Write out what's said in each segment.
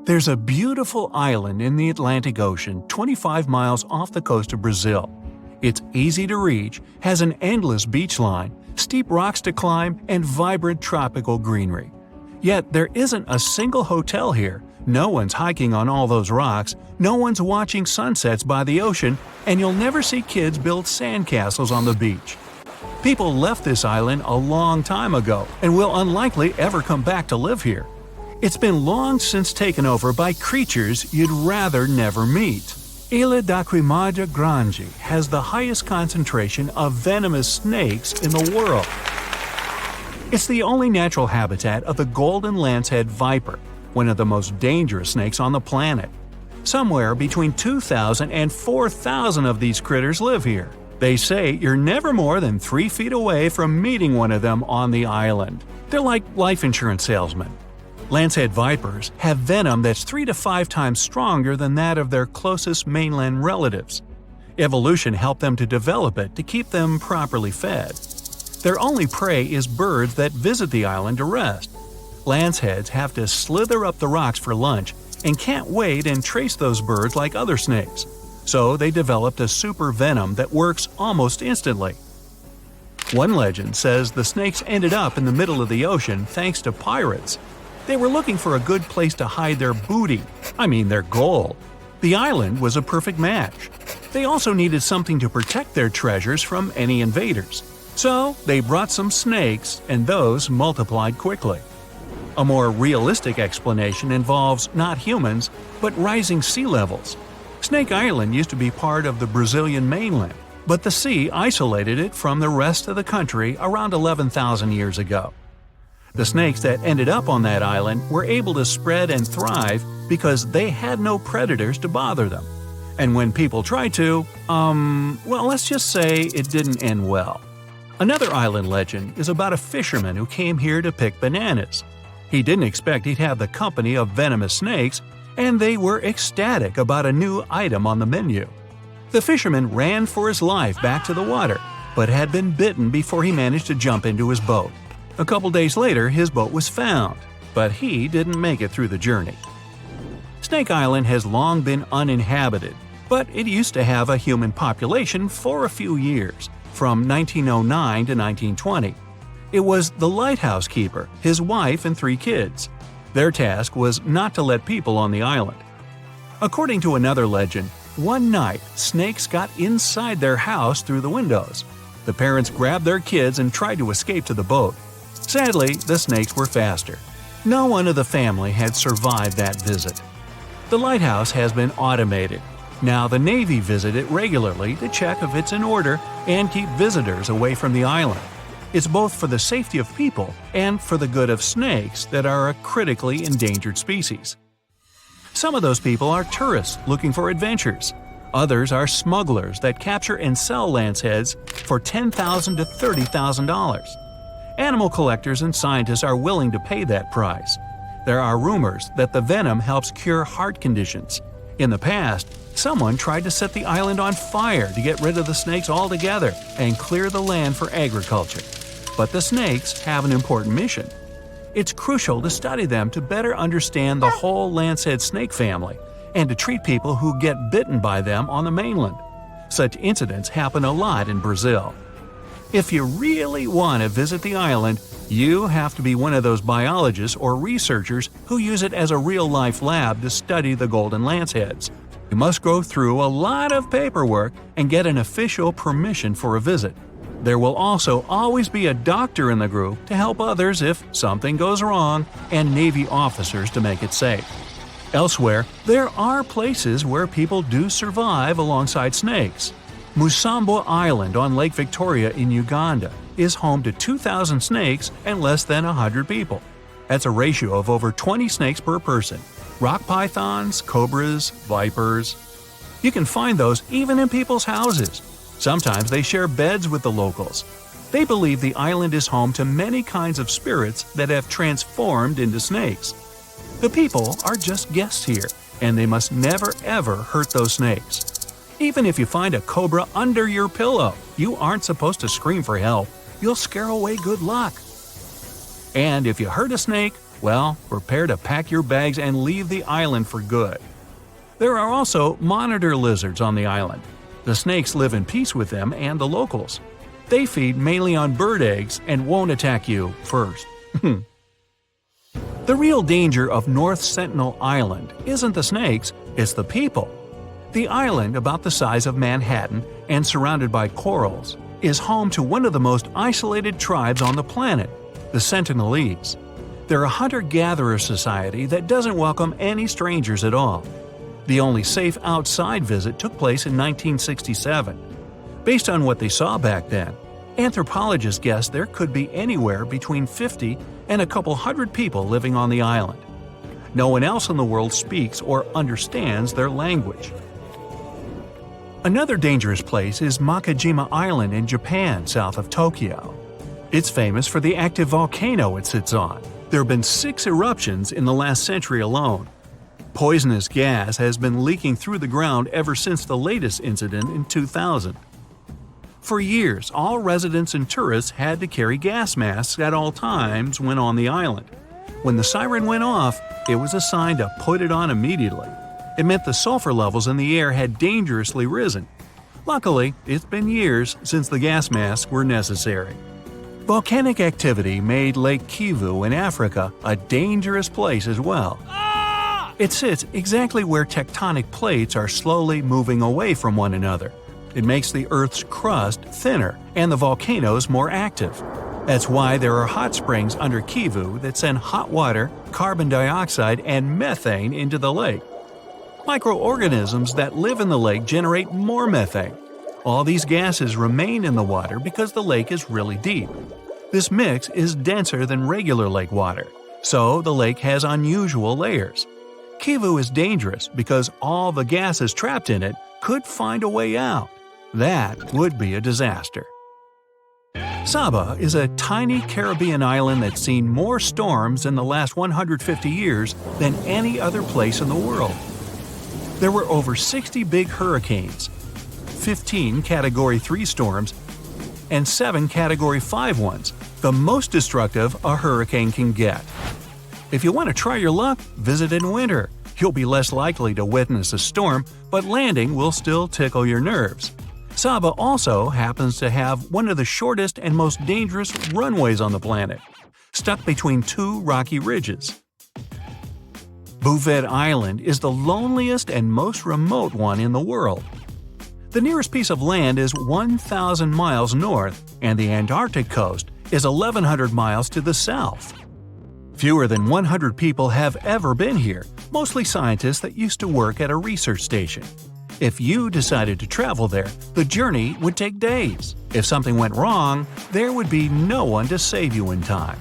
There's a beautiful island in the Atlantic Ocean 25 miles off the coast of Brazil. It's easy to reach, has an endless beach line, steep rocks to climb, and vibrant tropical greenery. Yet there isn't a single hotel here, no one's hiking on all those rocks, no one's watching sunsets by the ocean, and you'll never see kids build sandcastles on the beach. People left this island a long time ago and will unlikely ever come back to live here. It's been long since taken over by creatures you'd rather never meet. Ilha da Queimada Grande has the highest concentration of venomous snakes in the world. It's the only natural habitat of the golden lancehead viper, one of the most dangerous snakes on the planet. Somewhere between 2,000 and 4,000 of these critters live here. They say you're never more than 3 feet away from meeting one of them on the island. They're like life insurance salesmen. Lancehead vipers have venom that's 3 to 5 times stronger than that of their closest mainland relatives. Evolution helped them to develop it to keep them properly fed. Their only prey is birds that visit the island to rest. Lanceheads have to slither up the rocks for lunch and can't wait and trace those birds like other snakes. So they developed a super venom that works almost instantly. One legend says the snakes ended up in the middle of the ocean thanks to pirates. They were looking for a good place to hide their booty, their gold. The island was a perfect match. They also needed something to protect their treasures from any invaders. So they brought some snakes, and those multiplied quickly. A more realistic explanation involves not humans, but rising sea levels. Snake Island used to be part of the Brazilian mainland, but the sea isolated it from the rest of the country around 11,000 years ago. The snakes that ended up on that island were able to spread and thrive because they had no predators to bother them. And when people tried to, let's just say it didn't end well. Another island legend is about a fisherman who came here to pick bananas. He didn't expect he'd have the company of venomous snakes, and they were ecstatic about a new item on the menu. The fisherman ran for his life back to the water, but had been bitten before he managed to jump into his boat. A couple days later, his boat was found, but he didn't make it through the journey. Snake Island has long been uninhabited, but it used to have a human population for a few years, from 1909 to 1920. It was the lighthouse keeper, his wife, and 3 kids. Their task was not to let people on the island. According to another legend, one night snakes got inside their house through the windows. The parents grabbed their kids and tried to escape to the boat. Sadly, the snakes were faster. No one of the family had survived that visit. The lighthouse has been automated. Now the Navy visit it regularly to check if it's in order and keep visitors away from the island. It's both for the safety of people and for the good of snakes that are a critically endangered species. Some of those people are tourists looking for adventures. Others are smugglers that capture and sell lanceheads for $10,000 to $30,000. Animal collectors and scientists are willing to pay that price. There are rumors that the venom helps cure heart conditions. In the past, someone tried to set the island on fire to get rid of the snakes altogether and clear the land for agriculture. But the snakes have an important mission. It's crucial to study them to better understand the whole lancehead snake family and to treat people who get bitten by them on the mainland. Such incidents happen a lot in Brazil. If you really want to visit the island, you have to be one of those biologists or researchers who use it as a real-life lab to study the golden lanceheads. You must go through a lot of paperwork and get an official permission for a visit. There will also always be a doctor in the group to help others if something goes wrong, and Navy officers to make it safe. Elsewhere, there are places where people do survive alongside snakes. Musambo Island on Lake Victoria in Uganda is home to 2,000 snakes and less than 100 people. That's a ratio of over 20 snakes per person. Rock pythons, cobras, vipers. You can find those even in people's houses. Sometimes they share beds with the locals. They believe the island is home to many kinds of spirits that have transformed into snakes. The people are just guests here, and they must never ever hurt those snakes. Even if you find a cobra under your pillow, you aren't supposed to scream for help. You'll scare away good luck. And if you hurt a snake, Well, prepare to pack your bags and leave the island for good. There are also monitor lizards on the island. The snakes live in peace with them and the locals. They feed mainly on bird eggs and won't attack you first. The real danger of North Sentinel Island isn't the snakes, it's the people. The island, about the size of Manhattan and surrounded by corals, is home to one of the most isolated tribes on the planet, the Sentinelese. They're a hunter-gatherer society that doesn't welcome any strangers at all. The only safe outside visit took place in 1967. Based on what they saw back then, anthropologists guessed there could be anywhere between 50 and a couple hundred people living on the island. No one else in the world speaks or understands their language. Another dangerous place is Makajima Island in Japan, south of Tokyo. It's famous for the active volcano it sits on. There have been 6 eruptions in the last century alone. Poisonous gas has been leaking through the ground ever since the latest incident in 2000. For years, all residents and tourists had to carry gas masks at all times when on the island. When the siren went off, it was a sign to put it on immediately. It meant the sulfur levels in the air had dangerously risen. Luckily, it's been years since the gas masks were necessary. Volcanic activity made Lake Kivu in Africa a dangerous place as well. It sits exactly where tectonic plates are slowly moving away from one another. It makes the Earth's crust thinner and the volcanoes more active. That's why there are hot springs under Kivu that send hot water, carbon dioxide, and methane into the lake. Microorganisms that live in the lake generate more methane. All these gases remain in the water because the lake is really deep. This mix is denser than regular lake water, so the lake has unusual layers. Kivu is dangerous because all the gases trapped in it could find a way out. That would be a disaster. Saba is a tiny Caribbean island that's seen more storms in the last 150 years than any other place in the world. There were over 60 big hurricanes, 15 Category 3 storms, and 7 Category 5 ones, the most destructive a hurricane can get. If you want to try your luck, visit in winter. You'll be less likely to witness a storm, but landing will still tickle your nerves. Saba also happens to have one of the shortest and most dangerous runways on the planet, stuck between 2 rocky ridges. Bouvet Island is the loneliest and most remote one in the world. The nearest piece of land is 1,000 miles north, and the Antarctic coast is 1,100 miles to the south. Fewer than 100 people have ever been here, mostly scientists that used to work at a research station. If you decided to travel there, the journey would take days. If something went wrong, there would be no one to save you in time.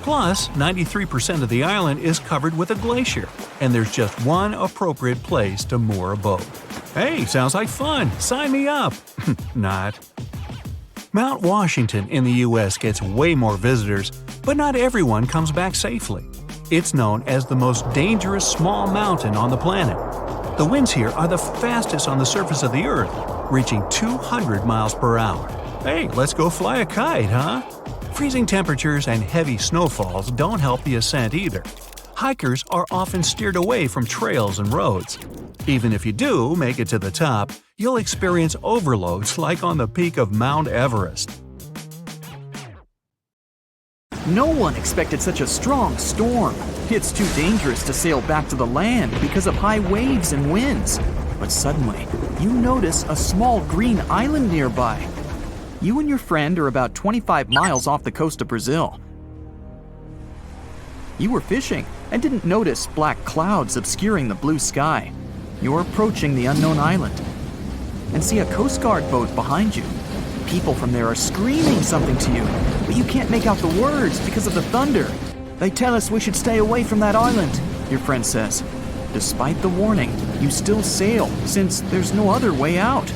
Plus, 93% of the island is covered with a glacier, and there's just one appropriate place to moor a boat. Hey, sounds like fun! Sign me up! Not. Mount Washington in the U.S. gets way more visitors, but not everyone comes back safely. It's known as the most dangerous small mountain on the planet. The winds here are the fastest on the surface of the Earth, reaching 200 miles per hour. Hey, let's go fly a kite, huh? Freezing temperatures and heavy snowfalls don't help the ascent either. Hikers are often steered away from trails and roads. Even if you do make it to the top, you'll experience overloads like on the peak of Mount Everest. No one expected such a strong storm. It's too dangerous to sail back to the land because of high waves and winds. But suddenly, you notice a small green island nearby. You and your friend are about 25 miles off the coast of Brazil. You were fishing and didn't notice black clouds obscuring the blue sky. You're approaching the unknown island and see a Coast Guard boat behind you. People from there are screaming something to you, but you can't make out the words because of the thunder. They tell us we should stay away from that island, your friend says. Despite the warning, you still sail since there's no other way out.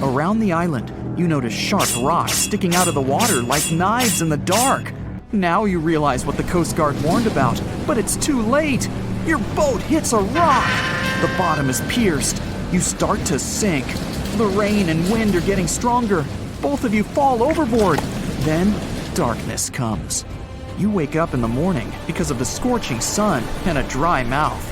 Around the island, you notice sharp rocks sticking out of the water like knives in the dark. Now you realize what the Coast Guard warned about, but it's too late. Your boat hits a rock. The bottom is pierced. You start to sink. The rain and wind are getting stronger. Both of you fall overboard. Then darkness comes. You wake up in the morning because of the scorching sun and a dry mouth.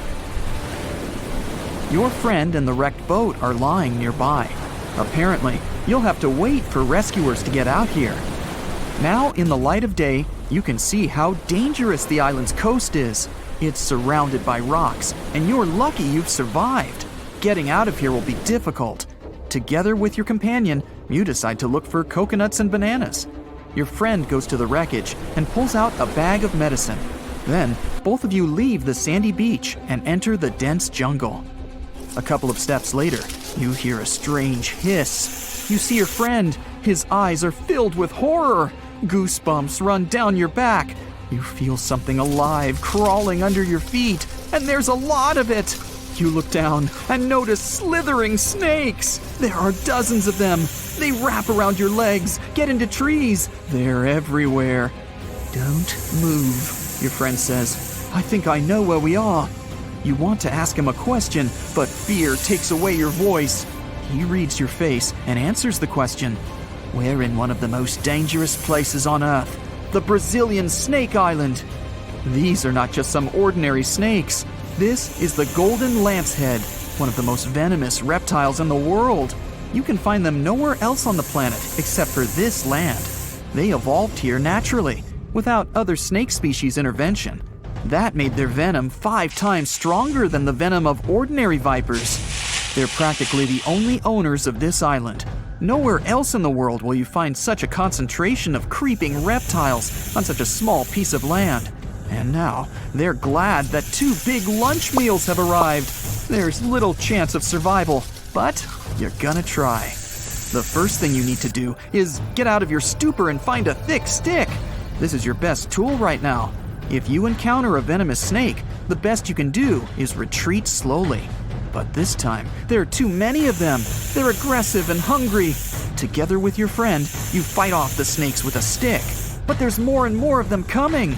Your friend and the wrecked boat are lying nearby. Apparently, you'll have to wait for rescuers to get out here. Now, in the light of day, you can see how dangerous the island's coast is. It's surrounded by rocks, and you're lucky you've survived. Getting out of here will be difficult. Together with your companion, you decide to look for coconuts and bananas. Your friend goes to the wreckage and pulls out a bag of medicine. Then, both of you leave the sandy beach and enter the dense jungle. A couple of steps later, you hear a strange hiss. You see your friend. His eyes are filled with horror. Goosebumps run down your back. You feel something alive crawling under your feet, and there's a lot of it. You look down and notice slithering snakes. There are dozens of them. They wrap around your legs, get into trees. They're everywhere. Don't move, your friend says. I think I know where we are. You want to ask him a question, but fear takes away your voice. He reads your face and answers the question. We're in one of the most dangerous places on Earth, the Brazilian Snake Island. These are not just some ordinary snakes. This is the golden lancehead, one of the most venomous reptiles in the world. You can find them nowhere else on the planet except for this land. They evolved here naturally, without other snake species intervention. That made their venom 5 times stronger than the venom of ordinary vipers. They're practically the only owners of this island. Nowhere else in the world will you find such a concentration of creeping reptiles on such a small piece of land. And now, they're glad that 2 big lunch meals have arrived. There's little chance of survival, but you're gonna try. The first thing you need to do is get out of your stupor and find a thick stick. This is your best tool right now. If you encounter a venomous snake, the best you can do is retreat slowly. But this time, there are too many of them. They're aggressive and hungry. Together with your friend, you fight off the snakes with a stick. But there's more and more of them coming.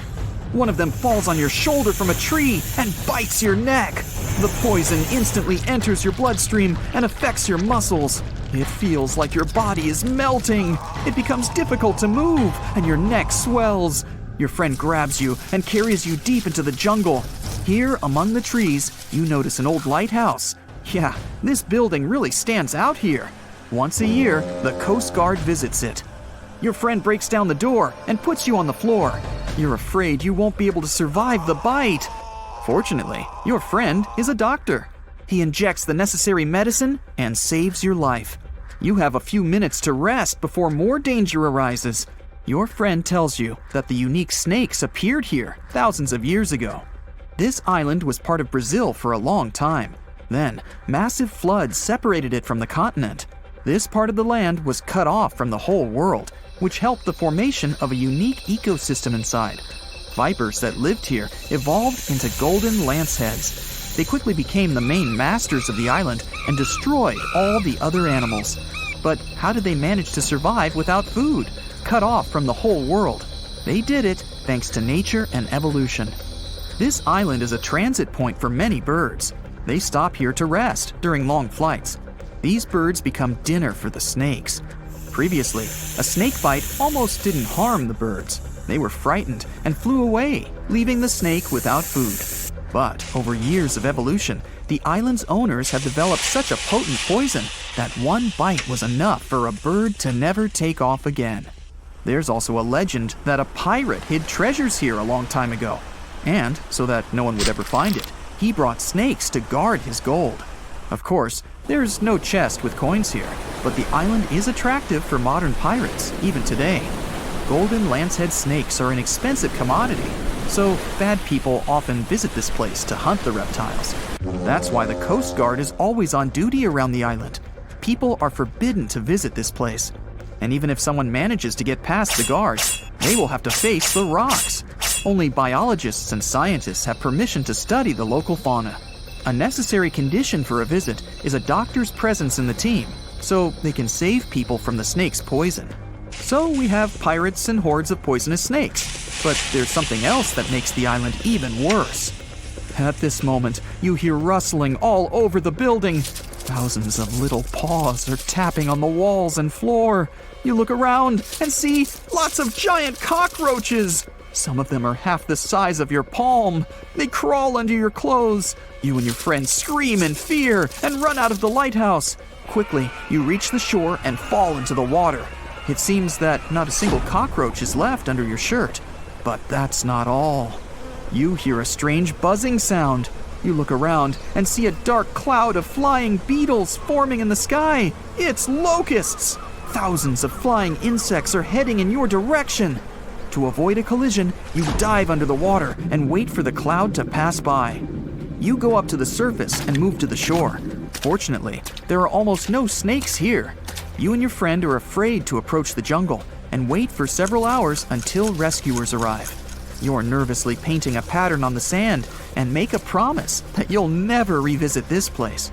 One of them falls on your shoulder from a tree and bites your neck. The poison instantly enters your bloodstream and affects your muscles. It feels like your body is melting. It becomes difficult to move, and your neck swells. Your friend grabs you and carries you deep into the jungle. Here, among the trees, you notice an old lighthouse. Yeah, this building really stands out here. Once a year, the Coast Guard visits it. Your friend breaks down the door and puts you on the floor. You're afraid you won't be able to survive the bite. Fortunately, your friend is a doctor. He injects the necessary medicine and saves your life. You have a few minutes to rest before more danger arises. Your friend tells you that the unique snakes appeared here thousands of years ago. This island was part of Brazil for a long time. Then, massive floods separated it from the continent. This part of the land was cut off from the whole world, which helped the formation of a unique ecosystem inside. Vipers that lived here evolved into golden lanceheads. They quickly became the main masters of the island and destroyed all the other animals. But how did they manage to survive without food? Cut off from the whole world. They did it thanks to nature and evolution. This island is a transit point for many birds. They stop here to rest during long flights. These birds become dinner for the snakes. Previously, a snake bite almost didn't harm the birds. They were frightened and flew away, leaving the snake without food. But over years of evolution, the island's owners have developed such a potent poison that one bite was enough for a bird to never take off again. There's also a legend that a pirate hid treasures here a long time ago. And, so that no one would ever find it, he brought snakes to guard his gold. Of course, there's no chest with coins here, but the island is attractive for modern pirates, even today. Golden lancehead snakes are an expensive commodity, so bad people often visit this place to hunt the reptiles. That's why the Coast Guard is always on duty around the island. People are forbidden to visit this place. And even if someone manages to get past the guards, they will have to face the rocks. Only biologists and scientists have permission to study the local fauna. A necessary condition for a visit is a doctor's presence in the team, so they can save people from the snake's poison. So we have pirates and hordes of poisonous snakes, but there's something else that makes the island even worse. At this moment, you hear rustling all over the building. Thousands of little paws are tapping on the walls and floor. You look around and see lots of giant cockroaches. Some of them are half the size of your palm. They crawl under your clothes. You and your friends scream in fear and run out of the lighthouse. Quickly, you reach the shore and fall into the water. It seems that not a single cockroach is left under your shirt. But that's not all. You hear a strange buzzing sound. You look around and see a dark cloud of flying beetles forming in the sky. It's locusts! Thousands of flying insects are heading in your direction. To avoid a collision, you dive under the water and wait for the cloud to pass by. You go up to the surface and move to the shore. Fortunately, there are almost no snakes here. You and your friend are afraid to approach the jungle and wait for several hours until rescuers arrive. You're nervously painting a pattern on the sand and make a promise that you'll never revisit this place.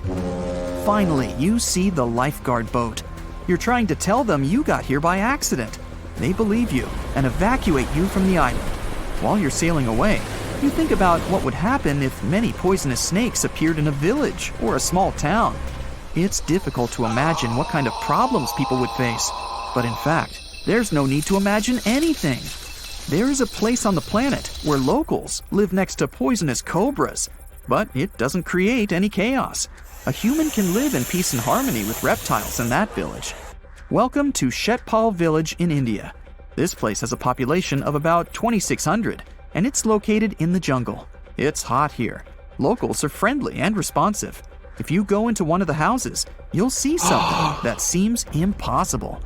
Finally, you see the lifeguard boat. You're trying to tell them you got here by accident. They believe you and evacuate you from the island. While you're sailing away, you think about what would happen if many poisonous snakes appeared in a village or a small town. It's difficult to imagine what kind of problems people would face. But in fact, there's no need to imagine anything. There is a place on the planet where locals live next to poisonous cobras, but it doesn't create any chaos. A human can live in peace and harmony with reptiles in that village. Welcome to Shetpal village in India. This place has a population of about 2,600, and it's located in the jungle. It's hot here. Locals are friendly and responsive. If you go into one of the houses, you'll see something that seems impossible.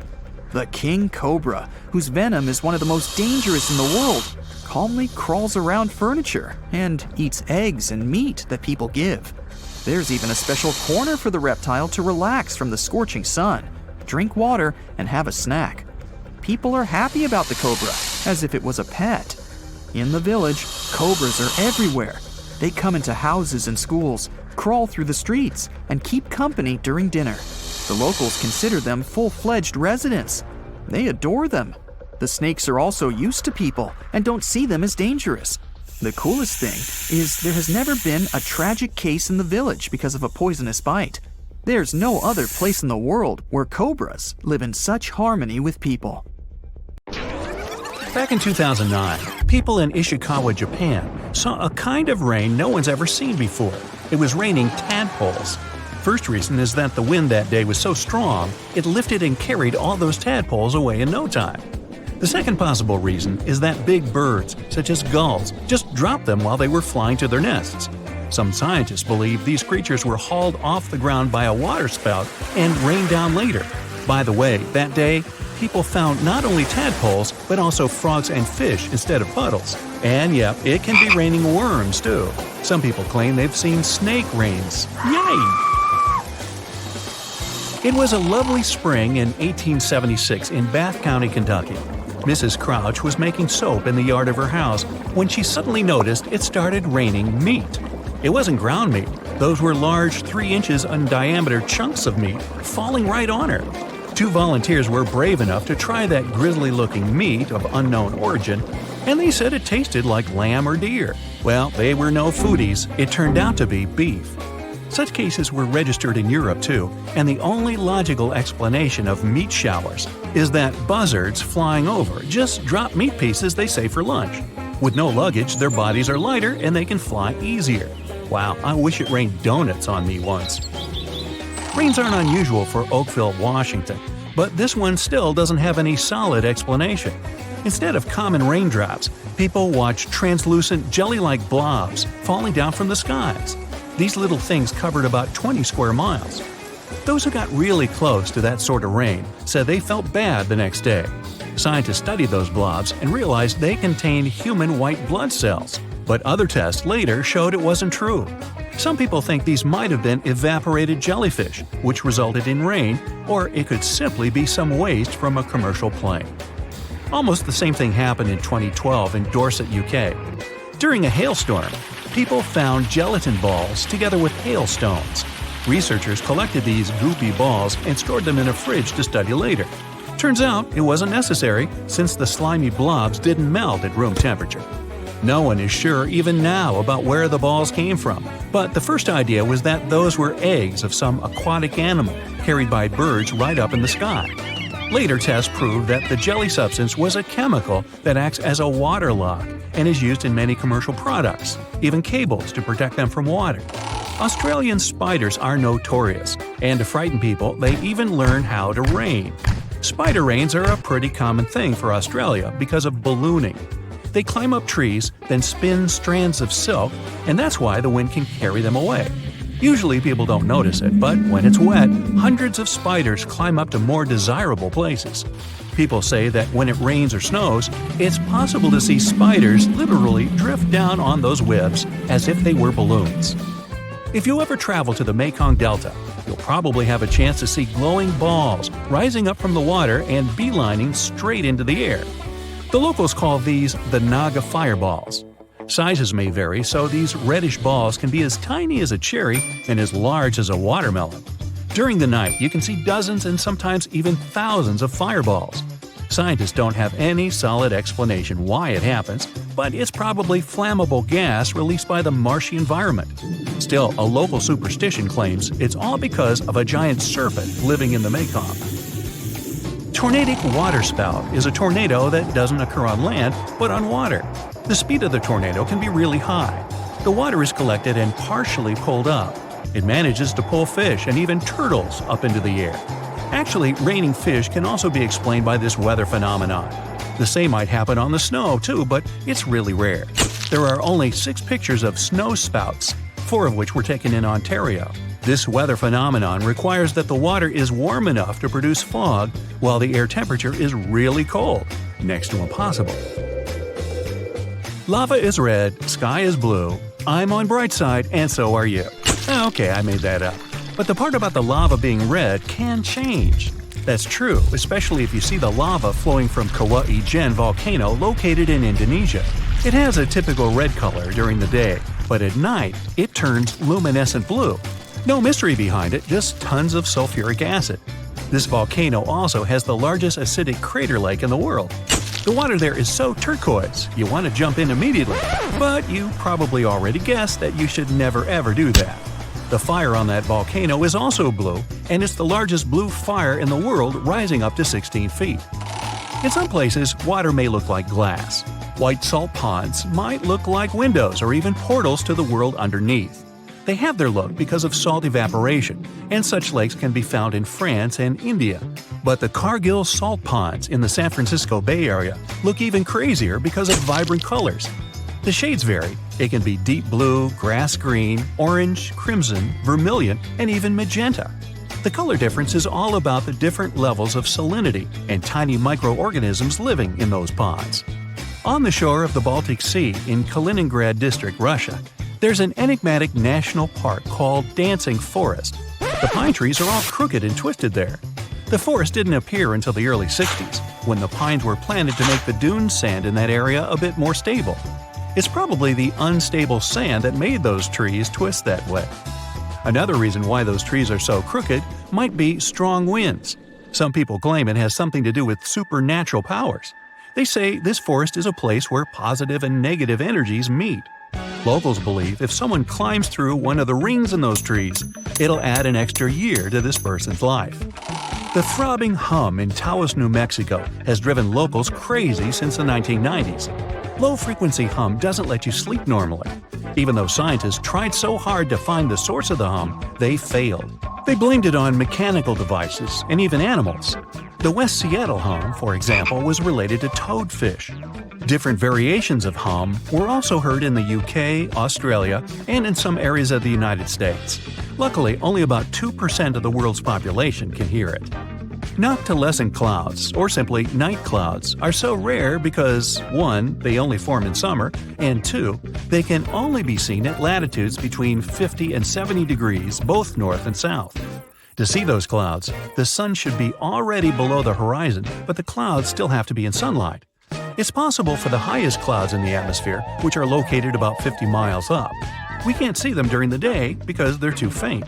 The king cobra, whose venom is one of the most dangerous in the world, calmly crawls around furniture and eats eggs and meat that people give. There's even a special corner for the reptile to relax from the scorching sun, drink water, and have a snack. People are happy about the cobra, as if it was a pet. In the village, cobras are everywhere. They come into houses and schools, crawl through the streets, and keep company during dinner. The locals consider them full-fledged residents. They adore them. The snakes are also used to people and don't see them as dangerous. The coolest thing is there has never been a tragic case in the village because of a poisonous bite. There's no other place in the world where cobras live in such harmony with people. Back in 2009, people in Ishikawa, Japan, saw a kind of rain no one's ever seen before. It was raining tadpoles. First reason is that the wind that day was so strong, it lifted and carried all those tadpoles away in no time. The second possible reason is that big birds, such as gulls, just dropped them while they were flying to their nests. Some scientists believe these creatures were hauled off the ground by a waterspout and rained down later. By the way, that day, people found not only tadpoles, but also frogs and fish instead of puddles. And yep, it can be raining worms too. Some people claim they've seen snake rains. Yay! It was a lovely spring in 1876 in Bath County, Kentucky. Mrs. Crouch was making soap in the yard of her house when she suddenly noticed it started raining meat. It wasn't ground meat. Those were large 3 inches in diameter chunks of meat falling right on her. 2 volunteers were brave enough to try that grisly-looking meat of unknown origin, and they said it tasted like lamb or deer. Well, they were no foodies. It turned out to be beef. Such cases were registered in Europe too, and the only logical explanation of meat showers is that buzzards flying over just drop meat pieces they save for lunch. With no luggage, their bodies are lighter and they can fly easier. Wow, I wish it rained donuts on me once. Rains aren't unusual for Oakville, Washington, but this one still doesn't have any solid explanation. Instead of common raindrops, people watch translucent jelly-like blobs falling down from the skies. These little things covered about 20 square miles. Those who got really close to that sort of rain said they felt bad the next day. Scientists studied those blobs and realized they contained human white blood cells, but other tests later showed it wasn't true. Some people think these might have been evaporated jellyfish, which resulted in rain, or it could simply be some waste from a commercial plane. Almost the same thing happened in 2012 in Dorset, UK. During a hailstorm, people found gelatin balls together with hailstones. Researchers collected these goopy balls and stored them in a fridge to study later. Turns out it wasn't necessary since the slimy blobs didn't melt at room temperature. No one is sure even now about where the balls came from, but the first idea was that those were eggs of some aquatic animal carried by birds right up in the sky. Later tests proved that the jelly substance was a chemical that acts as a water lock and is used in many commercial products, even cables to protect them from water. Australian spiders are notorious, and to frighten people, they even learn how to rain. Spider rains are a pretty common thing for Australia because of ballooning. They climb up trees, then spin strands of silk, and that's why the wind can carry them away. Usually people don't notice it, but when it's wet, hundreds of spiders climb up to more desirable places. People say that when it rains or snows, it's possible to see spiders literally drift down on those webs as if they were balloons. If you ever travel to the Mekong Delta, you'll probably have a chance to see glowing balls rising up from the water and beelining straight into the air. The locals call these the Naga fireballs. Sizes may vary, so these reddish balls can be as tiny as a cherry and as large as a watermelon. During the night, you can see dozens and sometimes even thousands of fireballs. Scientists don't have any solid explanation why it happens, but it's probably flammable gas released by the marshy environment. Still, a local superstition claims it's all because of a giant serpent living in the Mekong. Tornadic waterspout is a tornado that doesn't occur on land, but on water. The speed of the tornado can be really high. The water is collected and partially pulled up. It manages to pull fish and even turtles up into the air. Actually, raining fish can also be explained by this weather phenomenon. The same might happen on the snow, too, but it's really rare. There are only 6 pictures of snow spouts, 4 of which were taken in Ontario. This weather phenomenon requires that the water is warm enough to produce fog, while the air temperature is really cold, next to impossible. Lava is red, sky is blue, I'm on bright side, and so are you. Okay, I made that up. But the part about the lava being red can change. That's true, especially if you see the lava flowing from Kauai Gen volcano located in Indonesia. It has a typical red color during the day, but at night it turns luminescent blue. No mystery behind it, just tons of sulfuric acid. This volcano also has the largest acidic crater lake in the world. The water there is so turquoise, you want to jump in immediately, but you probably already guessed that you should never ever do that. The fire on that volcano is also blue, and it's the largest blue fire in the world, rising up to 16 feet. In some places, water may look like glass. White salt ponds might look like windows or even portals to the world underneath. They have their look because of salt evaporation, and such lakes can be found in France and India. But the Cargill salt ponds in the San Francisco Bay Area look even crazier because of vibrant colors. The shades vary. It can be deep blue, grass green, orange, crimson, vermilion, and even magenta. The color difference is all about the different levels of salinity and tiny microorganisms living in those ponds. On the shore of the Baltic Sea in Kaliningrad District, Russia, there's an enigmatic national park called Dancing Forest. The pine trees are all crooked and twisted there. The forest didn't appear until the early 60s, when the pines were planted to make the dune sand in that area a bit more stable. It's probably the unstable sand that made those trees twist that way. Another reason why those trees are so crooked might be strong winds. Some people claim it has something to do with supernatural powers. They say this forest is a place where positive and negative energies meet. Locals believe if someone climbs through one of the rings in those trees, it'll add an extra year to this person's life. The throbbing hum in Taos, New Mexico has driven locals crazy since the 1990s. Low-frequency hum doesn't let you sleep normally. Even though scientists tried so hard to find the source of the hum, they failed. They blamed it on mechanical devices and even animals. The West Seattle hum, for example, was related to toadfish. Different variations of hum were also heard in the UK, Australia, and in some areas of the United States. Luckily, only about 2% of the world's population can hear it. Noctilescent clouds, or simply night clouds, are so rare because 1. They only form in summer, and 2. They can only be seen at latitudes between 50 and 70 degrees, both north and south. To see those clouds, the sun should be already below the horizon, but the clouds still have to be in sunlight. It's possible for the highest clouds in the atmosphere, which are located about 50 miles up. We can't see them during the day because they're too faint.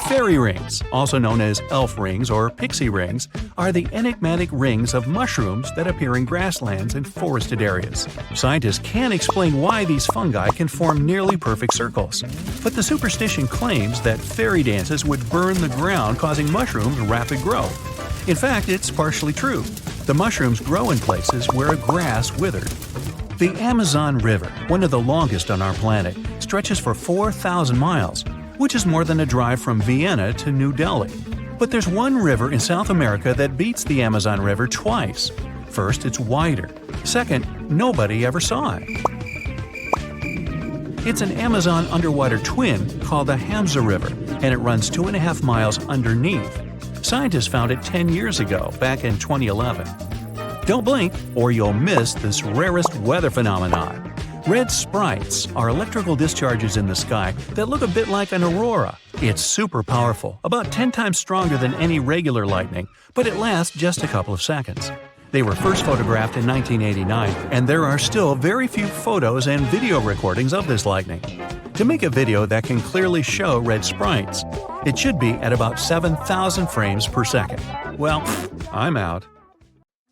Fairy rings, also known as elf rings or pixie rings, are the enigmatic rings of mushrooms that appear in grasslands and forested areas. Scientists can't explain why these fungi can form nearly perfect circles. But the superstition claims that fairy dances would burn the ground, causing mushrooms rapid growth. In fact, it's partially true. The mushrooms grow in places where a grass withered. The Amazon River, one of the longest on our planet, stretches for 4,000 miles, which is more than a drive from Vienna to New Delhi. But there's one river in South America that beats the Amazon River twice. First, it's wider. Second, nobody ever saw it. It's an Amazon underwater twin called the Hamza River, and it runs 2.5 miles underneath. Scientists found it 10 years ago, back in 2011. Don't blink, or you'll miss this rarest weather phenomenon. Red sprites are electrical discharges in the sky that look a bit like an aurora. It's super powerful, about 10 times stronger than any regular lightning, but it lasts just a couple of seconds. They were first photographed in 1989, and there are still very few photos and video recordings of this lightning. To make a video that can clearly show red sprites, it should be at about 7,000 frames per second. Well, I'm out.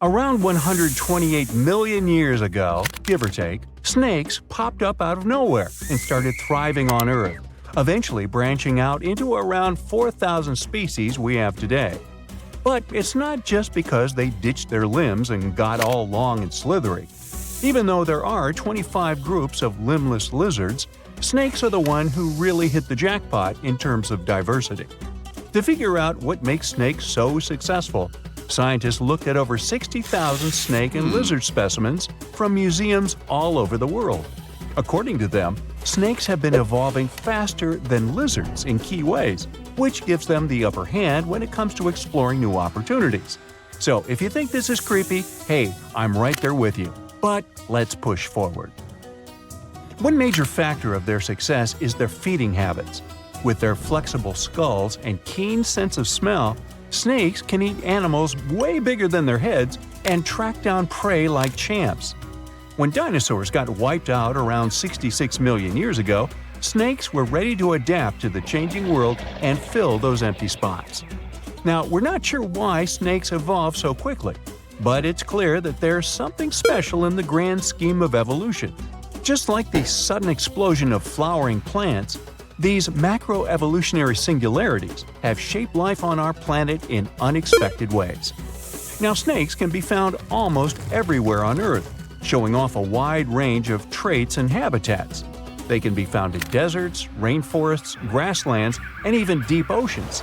Around 128 million years ago, give or take, snakes popped up out of nowhere and started thriving on Earth, eventually branching out into around 4,000 species we have today. But it's not just because they ditched their limbs and got all long and slithery. Even though there are 25 groups of limbless lizards, snakes are the one who really hit the jackpot in terms of diversity. To figure out what makes snakes so successful, scientists looked at over 60,000 snake and lizard specimens from museums all over the world. According to them, snakes have been evolving faster than lizards in key ways, which gives them the upper hand when it comes to exploring new opportunities. So if you think this is creepy, hey, I'm right there with you. But let's push forward. One major factor of their success is their feeding habits. With their flexible skulls and keen sense of smell, snakes can eat animals way bigger than their heads and track down prey like champs. When dinosaurs got wiped out around 66 million years ago, snakes were ready to adapt to the changing world and fill those empty spots. Now, we're not sure why snakes evolved so quickly, but it's clear that there's something special in the grand scheme of evolution. Just like the sudden explosion of flowering plants, these macroevolutionary singularities have shaped life on our planet in unexpected ways. Now, snakes can be found almost everywhere on Earth, showing off a wide range of traits and habitats. They can be found in deserts, rainforests, grasslands, and even deep oceans.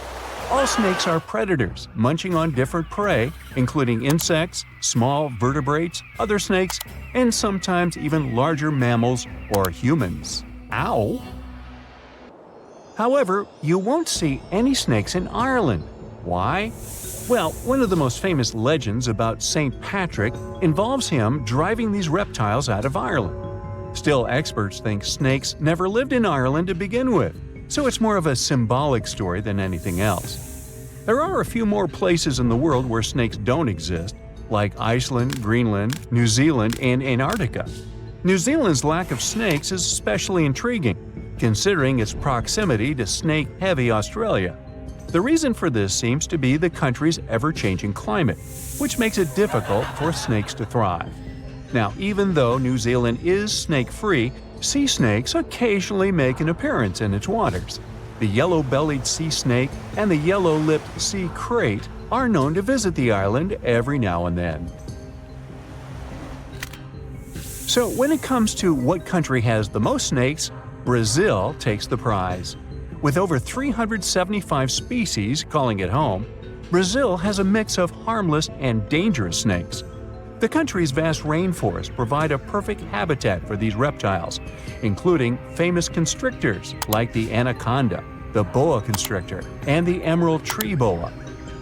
All snakes are predators, munching on different prey, including insects, small vertebrates, other snakes, and sometimes even larger mammals or humans. Ow! However, you won't see any snakes in Ireland. Why? Well, one of the most famous legends about St. Patrick involves him driving these reptiles out of Ireland. Still, experts think snakes never lived in Ireland to begin with, so it's more of a symbolic story than anything else. There are a few more places in the world where snakes don't exist, like Iceland, Greenland, New Zealand, and Antarctica. New Zealand's lack of snakes is especially intriguing, considering its proximity to snake-heavy Australia. The reason for this seems to be the country's ever-changing climate, which makes it difficult for snakes to thrive. Now, even though New Zealand is snake-free, sea snakes occasionally make an appearance in its waters. The yellow-bellied sea snake and the yellow-lipped sea crate are known to visit the island every now and then. So when it comes to what country has the most snakes, Brazil takes the prize. With over 375 species calling it home, Brazil has a mix of harmless and dangerous snakes. The country's vast rainforests provide a perfect habitat for these reptiles, including famous constrictors like the anaconda, the boa constrictor, and the emerald tree boa.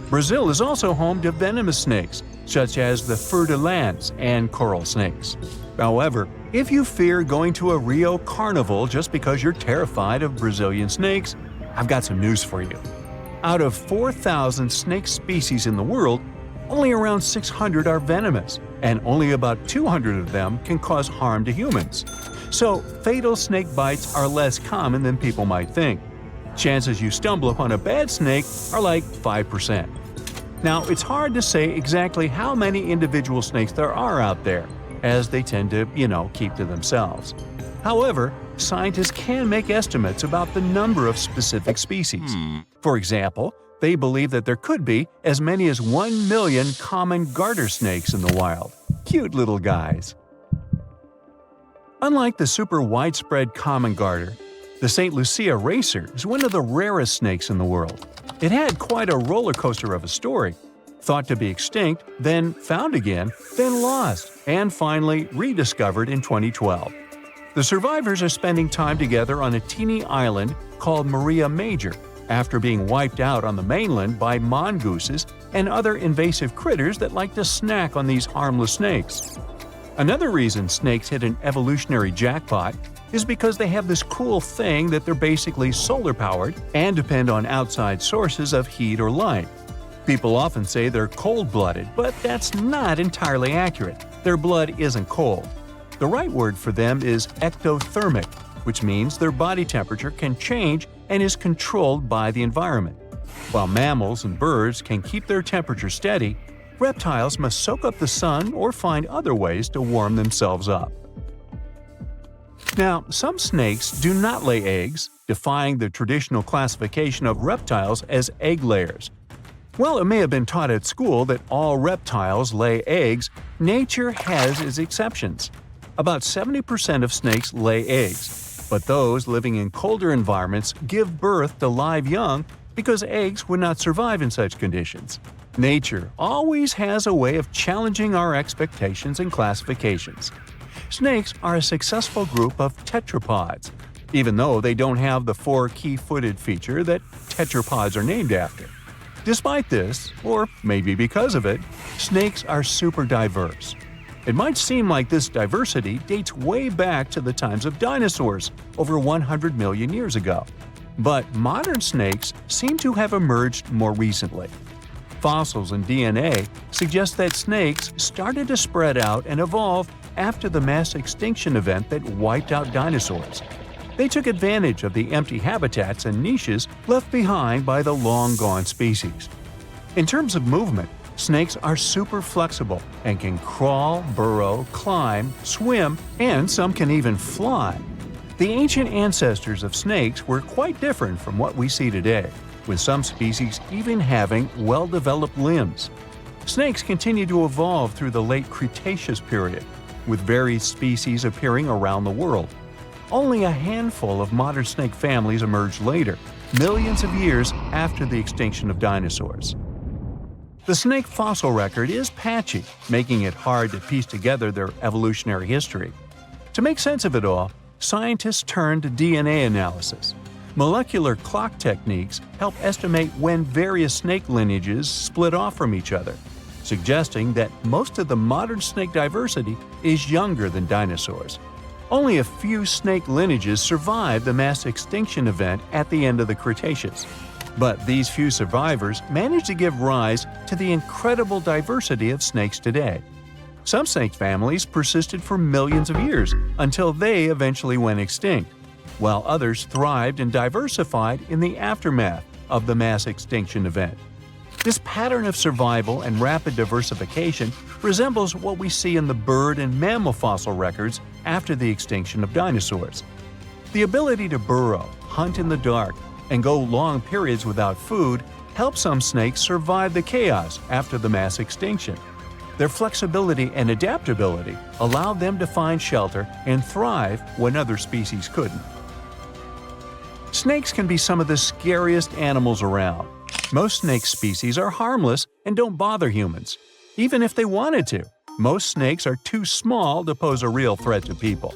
Brazil is also home to venomous snakes, such as the fer-de-lance and coral snakes. However, if you fear going to a Rio carnival just because you're terrified of Brazilian snakes, I've got some news for you. Out of 4,000 snake species in the world, only around 600 are venomous, and only about 200 of them can cause harm to humans. So, fatal snake bites are less common than people might think. Chances you stumble upon a bad snake are like 5%. Now, it's hard to say exactly how many individual snakes there are out there, as they tend to, keep to themselves. However, scientists can make estimates about the number of specific species. For example, they believe that there could be as many as 1 million common garter snakes in the wild. Cute little guys. Unlike the super widespread common garter, the St. Lucia racer is one of the rarest snakes in the world. It had quite a roller coaster of a story. Thought to be extinct, then found again, then lost, and finally rediscovered in 2012. The survivors are spending time together on a teeny island called Maria Major, after being wiped out on the mainland by mongooses and other invasive critters that like to snack on these harmless snakes. Another reason snakes hit an evolutionary jackpot is because they have this cool thing that they're basically solar-powered and depend on outside sources of heat or light. People often say they're cold-blooded, but that's not entirely accurate. Their blood isn't cold. The right word for them is ectothermic, which means their body temperature can change and is controlled by the environment. While mammals and birds can keep their temperature steady, reptiles must soak up the sun or find other ways to warm themselves up. Now, some snakes do not lay eggs, defying the traditional classification of reptiles as egg layers. While it may have been taught at school that all reptiles lay eggs, nature has its exceptions. About 70% of snakes lay eggs, but those living in colder environments give birth to live young because eggs would not survive in such conditions. Nature always has a way of challenging our expectations and classifications. Snakes are a successful group of tetrapods, even though they don't have the 4 key-footed feature that tetrapods are named after. Despite this, or maybe because of it, snakes are super diverse. It might seem like this diversity dates way back to the times of dinosaurs, over 100 million years ago. But modern snakes seem to have emerged more recently. Fossils and DNA suggest that snakes started to spread out and evolve after the mass extinction event that wiped out dinosaurs. They took advantage of the empty habitats and niches left behind by the long-gone species. In terms of movement, snakes are super flexible and can crawl, burrow, climb, swim, and some can even fly. The ancient ancestors of snakes were quite different from what we see today, with some species even having well-developed limbs. Snakes continue to evolve through the late Cretaceous period, with various species appearing around the world. Only a handful of modern snake families emerged later, millions of years after the extinction of dinosaurs. The snake fossil record is patchy, making it hard to piece together their evolutionary history. To make sense of it all, scientists turn to DNA analysis. Molecular clock techniques help estimate when various snake lineages split off from each other, suggesting that most of the modern snake diversity is younger than dinosaurs. Only a few snake lineages survived the mass extinction event at the end of the Cretaceous. But these few survivors managed to give rise to the incredible diversity of snakes today. Some snake families persisted for millions of years until they eventually went extinct, while others thrived and diversified in the aftermath of the mass extinction event. This pattern of survival and rapid diversification resembles what we see in the bird and mammal fossil records after the extinction of dinosaurs. The ability to burrow, hunt in the dark, and go long periods without food helped some snakes survive the chaos after the mass extinction. Their flexibility and adaptability allowed them to find shelter and thrive when other species couldn't. Snakes can be some of the scariest animals around. Most snake species are harmless and don't bother humans. Even if they wanted to, most snakes are too small to pose a real threat to people.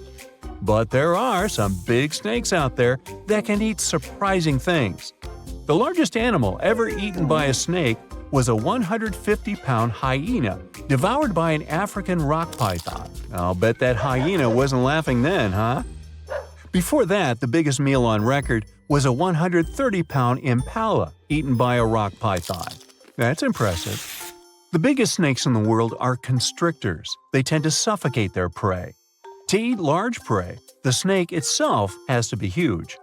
But there are some big snakes out there that can eat surprising things. The largest animal ever eaten by a snake was a 150-pound hyena devoured by an African rock python. I'll bet that hyena wasn't laughing then, huh? Before that, the biggest meal on record was a 130-pound impala eaten by a rock python. That's impressive. The biggest snakes in the world are constrictors. They tend to suffocate their prey. To eat large prey, the snake itself has to be huge.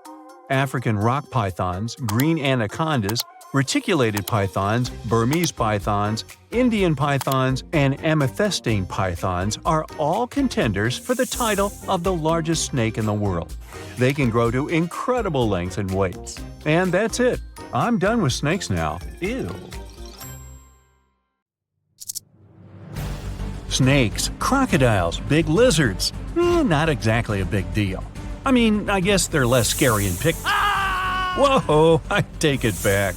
African rock pythons, green anacondas, Reticulated pythons, Burmese pythons, Indian pythons, and amethystine pythons are all contenders for the title of the largest snake in the world. They can grow to incredible lengths and weights. And that's it. I'm done with snakes now. Ew. Snakes, crocodiles, big lizards. Not exactly a big deal. I mean, I guess they're less scary and Whoa, I take it back.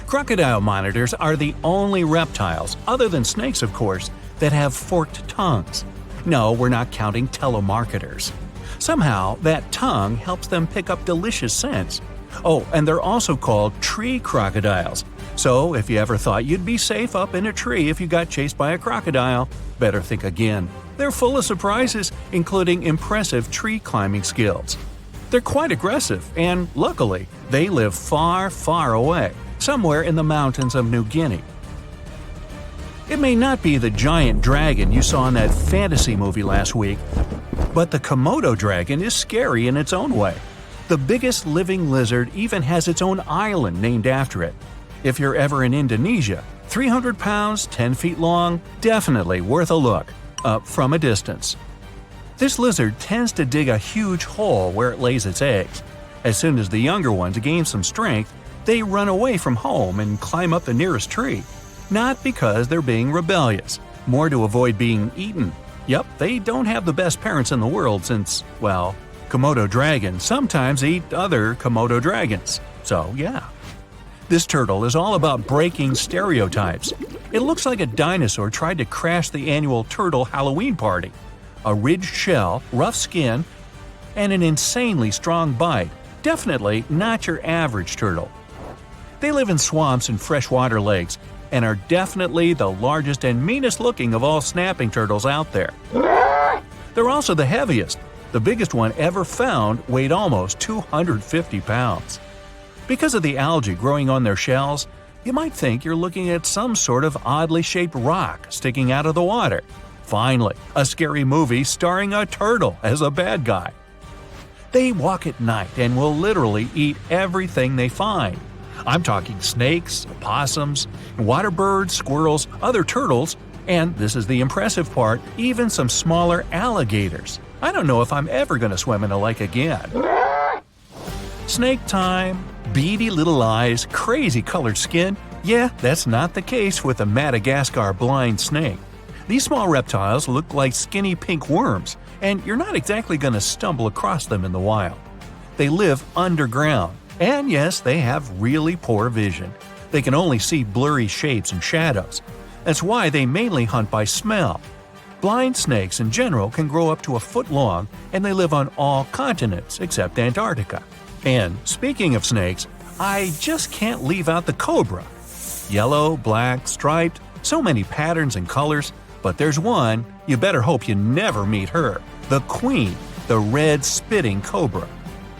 Crocodile monitors are the only reptiles, other than snakes of course, that have forked tongues. No, we're not counting telemarketers. Somehow, that tongue helps them pick up delicious scents. Oh, and they're also called tree crocodiles. So, if you ever thought you'd be safe up in a tree if you got chased by a crocodile, better think again. They're full of surprises, including impressive tree climbing skills. They're quite aggressive, and luckily, they live far, far away, somewhere in the mountains of New Guinea. It may not be the giant dragon you saw in that fantasy movie last week, but the Komodo dragon is scary in its own way. The biggest living lizard even has its own island named after it. If you're ever in Indonesia, 300 pounds, 10 feet long, definitely worth a look, from a distance. This lizard tends to dig a huge hole where it lays its eggs. As soon as the younger ones gain some strength, they run away from home and climb up the nearest tree. Not because they're being rebellious, more to avoid being eaten. Yep, they don't have the best parents in the world since, well, Komodo dragons sometimes eat other Komodo dragons. So, yeah. This turtle is all about breaking stereotypes. It looks like a dinosaur tried to crash the annual turtle Halloween party. A ridged shell, rough skin, and an insanely strong bite. Definitely not your average turtle. They live in swamps and freshwater lakes, and are definitely the largest and meanest looking of all snapping turtles out there. They're also the heaviest. The biggest one ever found weighed almost 250 pounds. Because of the algae growing on their shells, you might think you're looking at some sort of oddly shaped rock sticking out of the water. Finally, a scary movie starring a turtle as a bad guy. They walk at night and will literally eat everything they find. I'm talking snakes, opossums, water birds, squirrels, other turtles, and this is the impressive part, even some smaller alligators. I don't know if I'm ever going to swim in a lake again. Snake time. Beady little eyes, crazy colored skin. Yeah, that's not the case with the Madagascar blind snake. These small reptiles look like skinny pink worms, and you're not exactly going to stumble across them in the wild. They live underground, and yes, they have really poor vision. They can only see blurry shapes and shadows. That's why they mainly hunt by smell. Blind snakes in general can grow up to a foot long, and they live on all continents except Antarctica. And speaking of snakes, I just can't leave out the cobra. Yellow, black, striped, so many patterns and colors, but there's one, you better hope you never meet her, the queen, the red spitting cobra.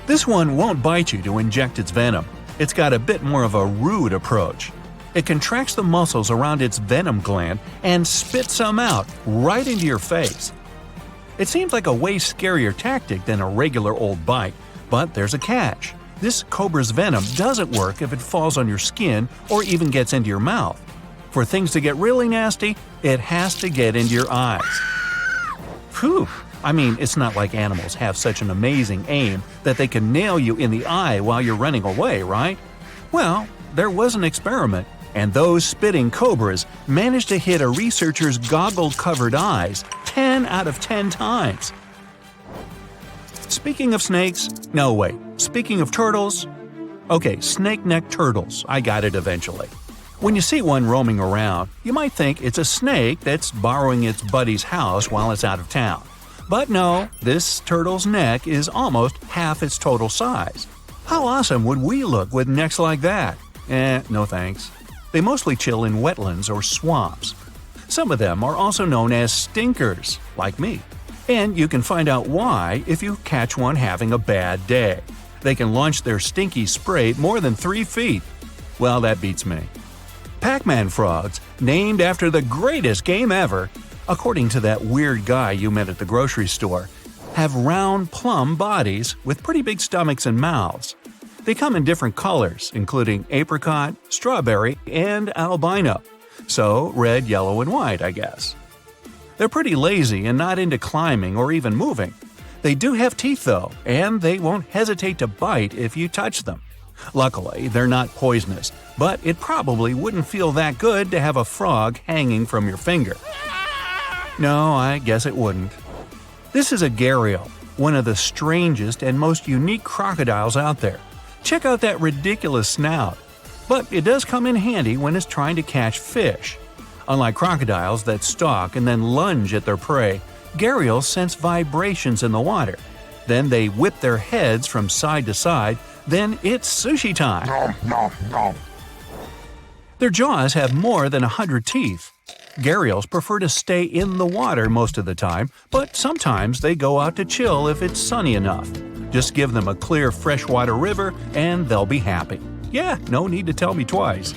This one won't bite you to inject its venom. It's got a bit more of a rude approach. It contracts the muscles around its venom gland and spits some out right into your face. It seems like a way scarier tactic than a regular old bite. But there's a catch. This cobra's venom doesn't work if it falls on your skin or even gets into your mouth. For things to get really nasty, it has to get into your eyes. Phew! I mean, it's not like animals have such an amazing aim that they can nail you in the eye while you're running away, right? Well, there was an experiment, and those spitting cobras managed to hit a researcher's goggle-covered eyes 10 out of 10 times. Speaking of snakes, no wait, speaking of turtles, okay, snake-necked turtles, I got it eventually. When you see one roaming around, you might think it's a snake that's borrowing its buddy's house while it's out of town. But no, this turtle's neck is almost half its total size. How awesome would we look with necks like that? No thanks. They mostly chill in wetlands or swamps. Some of them are also known as stinkers, like me. And you can find out why if you catch one having a bad day. They can launch their stinky spray more than 3 feet. Well, that beats me. Pac-Man frogs, named after the greatest game ever, according to that weird guy you met at the grocery store, have round plum bodies with pretty big stomachs and mouths. They come in different colors, including apricot, strawberry, and albino. So red, yellow, and white, I guess. They're pretty lazy and not into climbing or even moving. They do have teeth though, and they won't hesitate to bite if you touch them. Luckily, they're not poisonous, but it probably wouldn't feel that good to have a frog hanging from your finger. No, I guess it wouldn't. This is a gharial, one of the strangest and most unique crocodiles out there. Check out that ridiculous snout. But it does come in handy when it's trying to catch fish. Unlike crocodiles that stalk and then lunge at their prey, gharials sense vibrations in the water. Then they whip their heads from side to side, then it's sushi time. Their jaws have more than 100 teeth. Gharials prefer to stay in the water most of the time, but sometimes they go out to chill if it's sunny enough. Just give them a clear freshwater river and they'll be happy. Yeah, no need to tell me twice.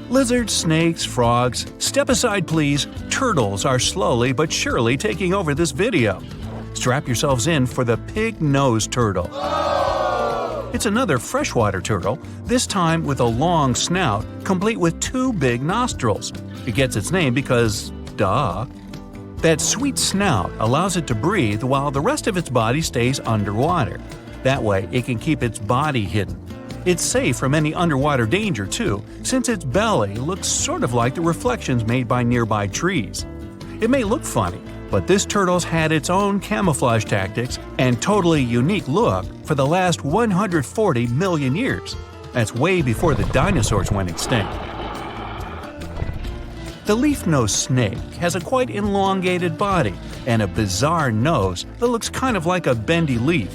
Lizards, snakes, frogs, step aside please, turtles are slowly but surely taking over this video. Strap yourselves in for the pig-nosed turtle. It's another freshwater turtle, this time with a long snout, complete with 2 big nostrils. It gets its name because, duh. That sweet snout allows it to breathe while the rest of its body stays underwater. That way, it can keep its body hidden. It's safe from any underwater danger too, since its belly looks sort of like the reflections made by nearby trees. It may look funny, but this turtle's had its own camouflage tactics and totally unique look for the last 140 million years. That's way before the dinosaurs went extinct. The leaf-nosed snake has a quite elongated body and a bizarre nose that looks kind of like a bendy leaf.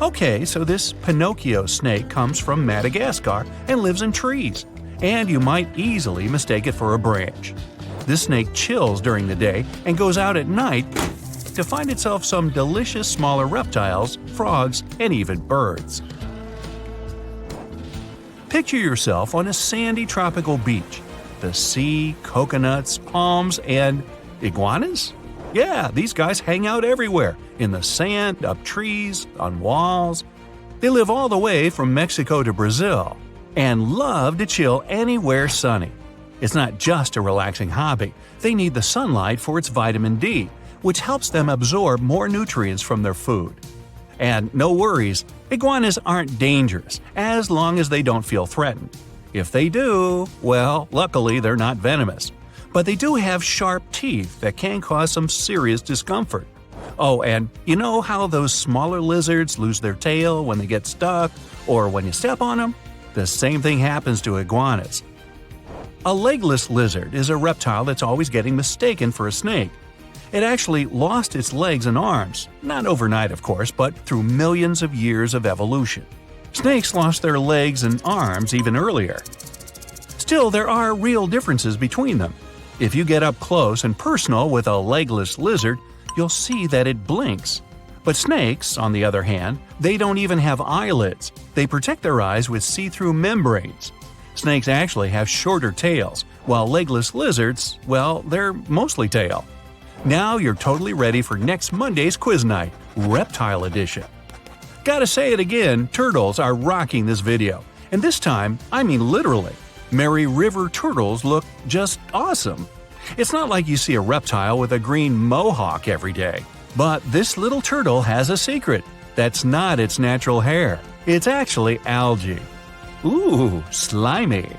Okay, so this Pinocchio snake comes from Madagascar and lives in trees, and you might easily mistake it for a branch. This snake chills during the day and goes out at night to find itself some delicious smaller reptiles, frogs, and even birds. Picture yourself on a sandy tropical beach. The sea, coconuts, palms, and iguanas? Yeah, these guys hang out everywhere, in the sand, up trees, on walls. They live all the way from Mexico to Brazil and love to chill anywhere sunny. It's not just a relaxing hobby. They need the sunlight for its vitamin D, which helps them absorb more nutrients from their food. And no worries, iguanas aren't dangerous as long as they don't feel threatened. If they do, well, luckily they're not venomous. But they do have sharp teeth that can cause some serious discomfort. Oh, and you know how those smaller lizards lose their tail when they get stuck or when you step on them? The same thing happens to iguanas. A legless lizard is a reptile that's always getting mistaken for a snake. It actually lost its legs and arms, not overnight of course, but through millions of years of evolution. Snakes lost their legs and arms even earlier. Still, there are real differences between them. If you get up close and personal with a legless lizard, you'll see that it blinks. But snakes, on the other hand, they don't even have eyelids. They protect their eyes with see-through membranes. Snakes actually have shorter tails, while legless lizards, well, they're mostly tail. Now you're totally ready for next Monday's quiz night, Reptile Edition. Gotta say it again, turtles are rocking this video. And this time, I mean literally. Mary River turtles look just awesome. It's not like you see a reptile with a green mohawk every day. But this little turtle has a secret. That's not its natural hair. It's actually algae. Ooh, slimy.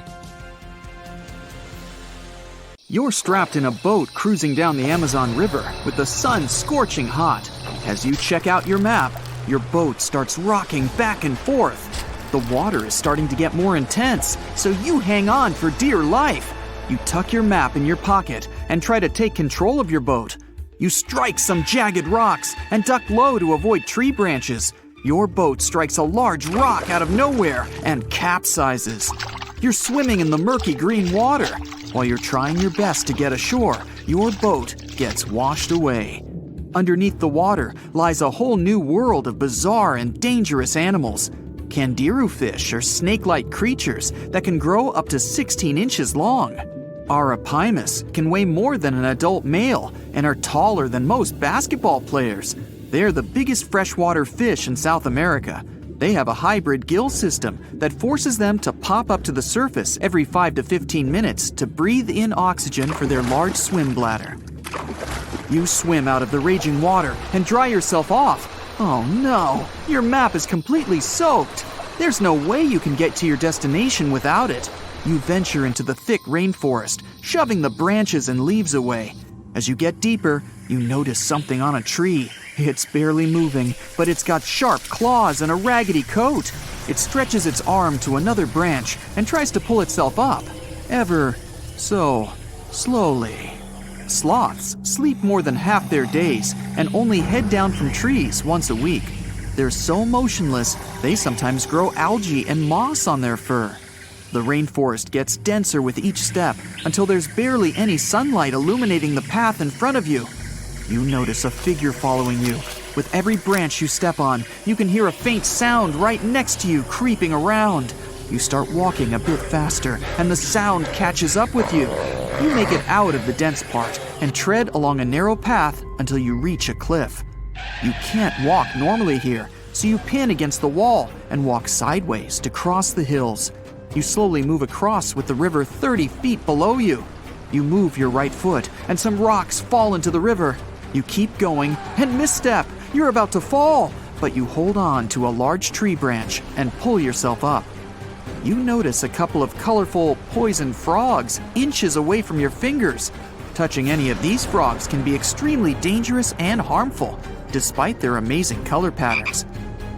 You're strapped in a boat cruising down the Amazon River with the sun scorching hot. As you check out your map, your boat starts rocking back and forth. The water is starting to get more intense, so you hang on for dear life. You tuck your map in your pocket and try to take control of your boat. You strike some jagged rocks and duck low to avoid tree branches. Your boat strikes a large rock out of nowhere and capsizes. You're swimming in the murky green water. While you're trying your best to get ashore, your boat gets washed away. Underneath the water lies a whole new world of bizarre and dangerous animals. Candiru fish are snake-like creatures that can grow up to 16 inches long. Arapimus can weigh more than an adult male and are taller than most basketball players. They're the biggest freshwater fish in South America. They have a hybrid gill system that forces them to pop up to the surface every 5 to 15 minutes to breathe in oxygen for their large swim bladder. You swim out of the raging water and dry yourself off. Oh no, your map is completely soaked. There's no way you can get to your destination without it. You venture into the thick rainforest, shoving the branches and leaves away. As you get deeper, you notice something on a tree. It's barely moving, but it's got sharp claws and a raggedy coat. It stretches its arm to another branch and tries to pull itself up, ever so slowly. Sloths sleep more than half their days and only head down from trees once a week. They're so motionless, they sometimes grow algae and moss on their fur. The rainforest gets denser with each step until there's barely any sunlight illuminating the path in front of you. You notice a figure following you. With every branch you step on, you can hear a faint sound right next to you creeping around. You start walking a bit faster, and the sound catches up with you. You make it out of the dense part and tread along a narrow path until you reach a cliff. You can't walk normally here, so you pin against the wall and walk sideways to cross the hills. You slowly move across with the river 30 feet below you. You move your right foot, and some rocks fall into the river. You keep going and misstep. You're about to fall, but you hold on to a large tree branch and pull yourself up. You notice a couple of colorful poison frogs inches away from your fingers. Touching any of these frogs can be extremely dangerous and harmful, despite their amazing color patterns.